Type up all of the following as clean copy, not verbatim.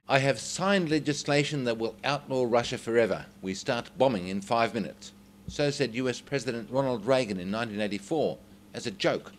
I have signed legislation that will outlaw Russia forever. We start bombing in 5 minutes. So said US President Ronald Reagan in 1984, as a joke.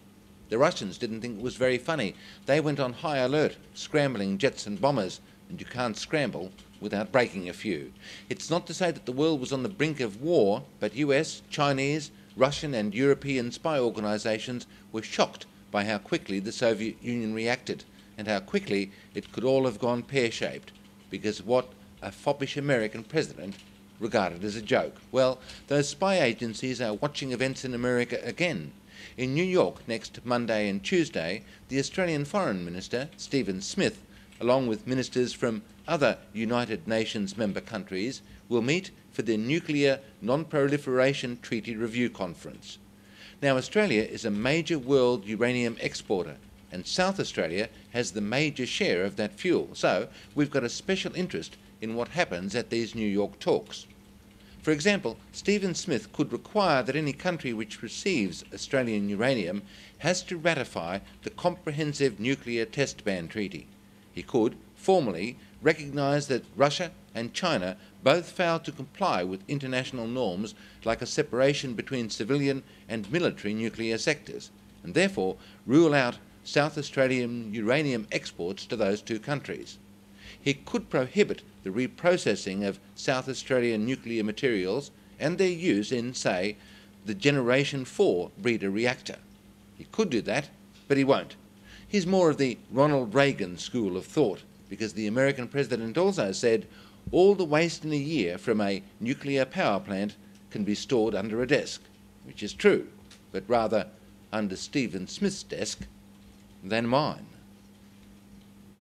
The Russians didn't think it was very funny. They went on high alert, scrambling jets and bombers, and you can't scramble without breaking a few. It's not to say that the world was on the brink of war, but US, Chinese, Russian and European spy organisations were shocked by how quickly the Soviet Union reacted, and how quickly it could all have gone pear-shaped, because what a foppish American president regarded as a joke. Well, those spy agencies are watching events in America again. In New York next Monday and Tuesday, the Australian Foreign Minister, Stephen Smith, along with ministers from other United Nations member countries, will meet for the Nuclear Non-Proliferation Treaty Review Conference. Now, Australia is a major world uranium exporter, and South Australia has the major share of that fuel, so we've got a special interest in what happens at these New York talks. For example, Stephen Smith could require that any country which receives Australian uranium has to ratify the Comprehensive Nuclear Test Ban Treaty. He could formally recognise that Russia and China both failed to comply with international norms like a separation between civilian and military nuclear sectors, and therefore rule out South Australian uranium exports to those two countries. He could prohibit the reprocessing of South Australian nuclear materials and their use in, say, the Generation 4 breeder reactor. He could do that, but he won't. He's more of the Ronald Reagan school of thought, because the American president also said all the waste in a year from a nuclear power plant can be stored under a desk, which is true, but rather under Stephen Smith's desk than mine.